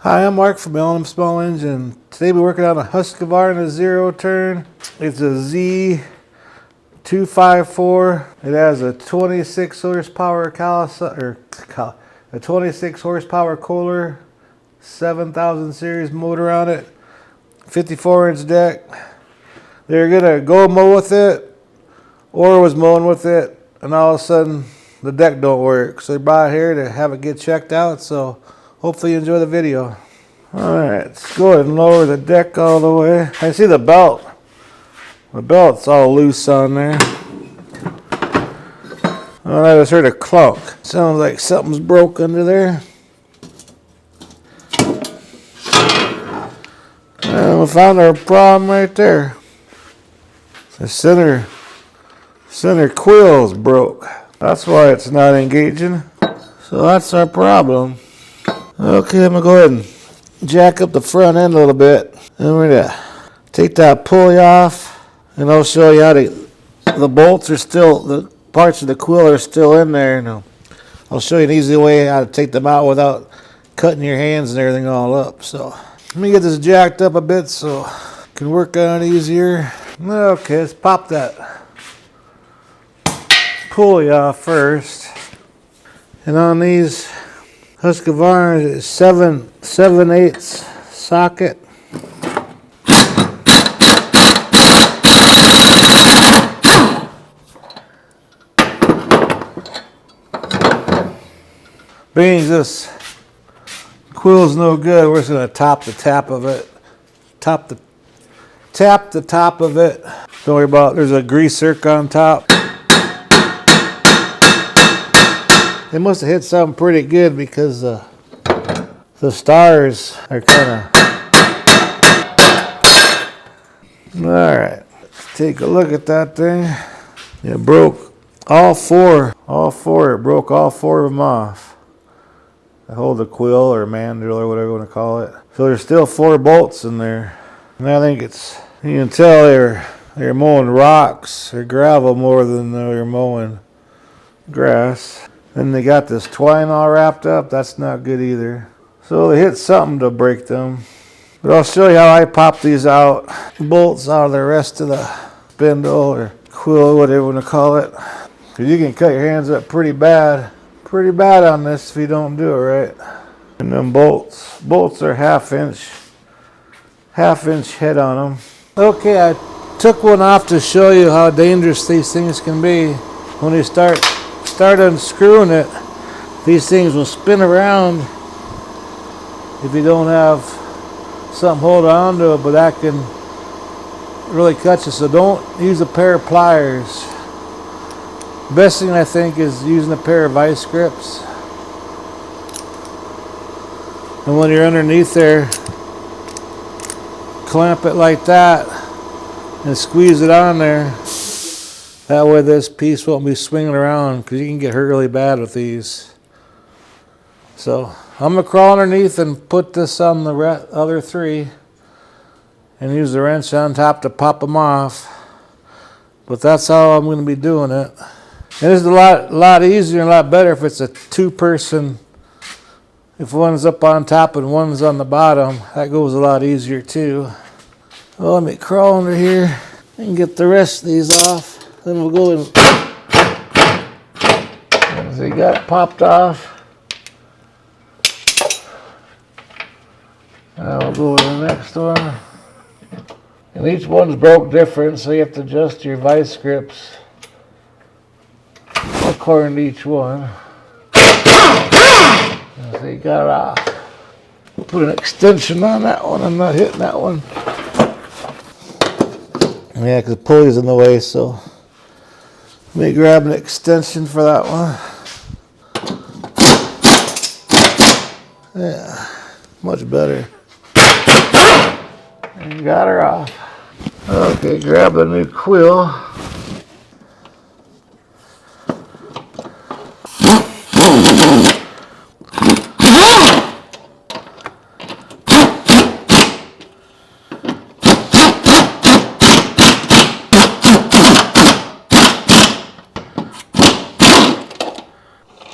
Hi, I'm Mark from L&M Small Engine. Today we're working on a Husqvarna zero turn. It's a Z254. It has a 26 horsepower a 26 horsepower Kohler, 7000 series motor on it, 54-inch deck. They're gonna go mow with it, or was mowing with it, and all of a sudden the deck don't work. So they brought it here to have it get checked out. So hopefully you enjoy the video. Alright, let's go ahead and lower the deck all the way. I see the belt. The belt's all loose on there. Oh, I just heard a clunk. Sounds like something's broke under there. And we found our problem right there. The center Quill's broke. That's why it's not engaging. So that's our problem. Okay, I'm gonna go ahead and jack up the front end a little bit. And we're gonna take that pulley off, and I'll show you how the bolts are still, the parts of the Quill are still in there. And I'll show you an easy way how to take them out without cutting your hands and everything all up. So let me get this jacked up a bit so I can work on it easier. Okay, let's pop that pulley off first. And on these Husqvarna, it's 7/8 socket. Being this Quill's no good, we're just gonna top the top of it. Tap the top of it. Don't worry about it. There's a grease zerk on top. They must have hit something pretty good because the stars are kind of... Alright, let's take a look at that thing. It broke all four. It broke all four of them off. I hold the Quill or Mandril or whatever you want to call it. So there's still 4 bolts in there. And I think it's... You can tell they're mowing rocks or gravel more than they're mowing grass. Then they got this twine all wrapped up. That's not good either. So they hit something to break them. But I'll show you how I pop these out. Bolts out of the rest of the spindle or Quill, whatever you want to call it. Because you can cut your hands up pretty bad. Pretty bad on this if you don't do it right. And then bolts are half inch head on them. Okay, I took one off to show you how dangerous these things can be. When you start unscrewing it, these things will spin around if you don't have something holding on to it, but that can really cut you. So don't use a pair of pliers. Best thing I think is using a pair of vice grips. And when you're underneath there, clamp it like that and squeeze it on there. That way this piece won't be swinging around, because you can get hurt really bad with these. So I'm going to crawl underneath and put this on the other 3 and use the wrench on top to pop them off. But that's how I'm going to be doing it. And it's a lot easier and a lot better if it's a 2-person. If one's up on top and one's on the bottom, that goes a lot easier too. Well, let me crawl under here and get the rest of these off. Then we'll go and so you got it popped off. Now we'll go to the next one. And each one's broke different, so you have to adjust your vice grips according to each one. So you got it off. Put an extension on that one. I'm not hitting that one. Yeah, because the pulley's in the way, so let me grab an extension for that one. Yeah, much better. And got her off. Okay, grab the new Quill.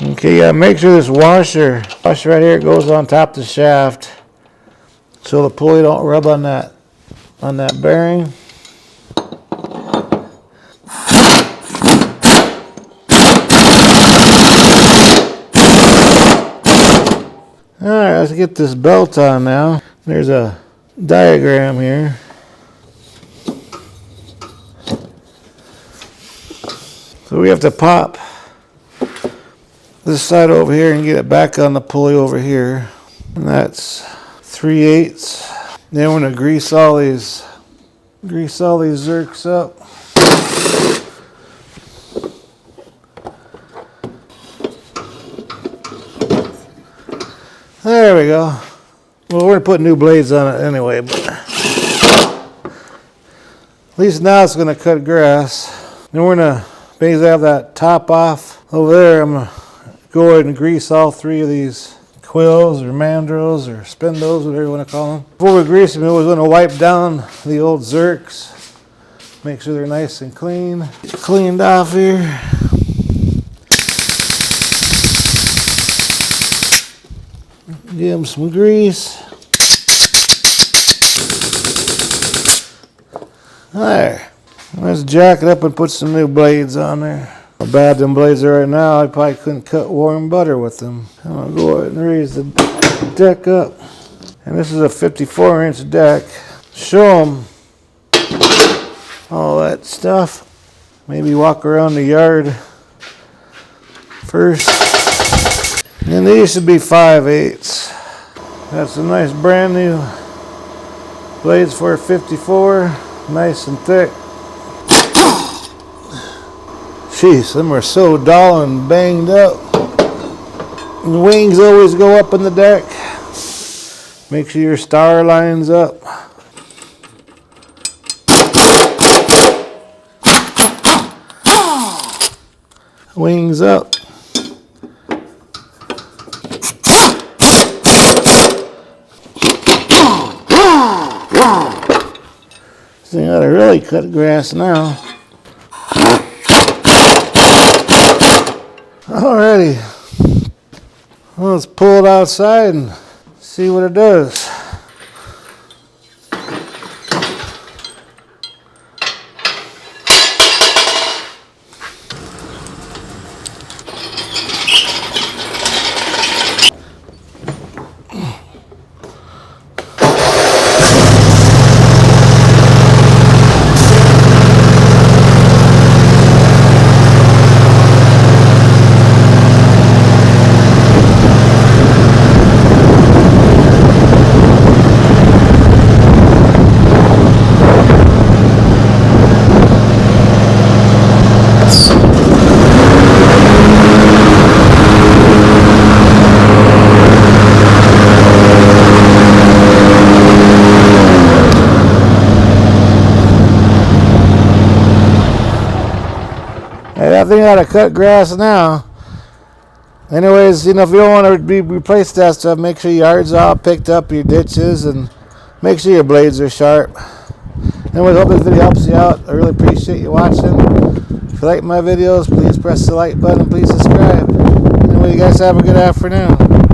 Okay, make sure this washer right here goes on top of the shaft. so the pulley don't rub on that bearing. Alright, let's get this belt on now. There's a diagram here. So we have to pop this side over here and get it back on the pulley over here. And that's 3/8. Then we're gonna grease all these zerks up. There we go. Well, we're gonna put new blades on it anyway, but at least now it's gonna cut grass. Then we're gonna basically have that top off over there. I'm gonna go ahead and grease all 3 of these Quills or Mandrils or Spindles, whatever you want to call them. Before we grease them, we always want to wipe down the old zerks. Make sure they're nice and clean. Cleaned off here. Give them some grease. There. Let's jack it up and put some new blades on there. How bad them blades are right now, I probably couldn't cut warm butter with them. I'm going to go ahead and raise the deck up. And this is a 54-inch deck. Show them all that stuff. Maybe walk around the yard first. And these should be 5/8. That's a nice brand new blades for a 54. Nice and thick. Jeez, them are so dull and banged up. And the wings always go up in the deck. Make sure your star lines up. Wings up. So you gotta really cut grass now. Alrighty, well, let's pull it outside and see what it does. I think I ought to cut grass now. Anyways, if you don't want to replace that stuff, make sure your yard's all picked up, your ditches, and make sure your blades are sharp. Anyways, hope this video helps you out. I really appreciate you watching. If you like my videos, please press the like button. Please subscribe. Anyway, you guys have a good afternoon.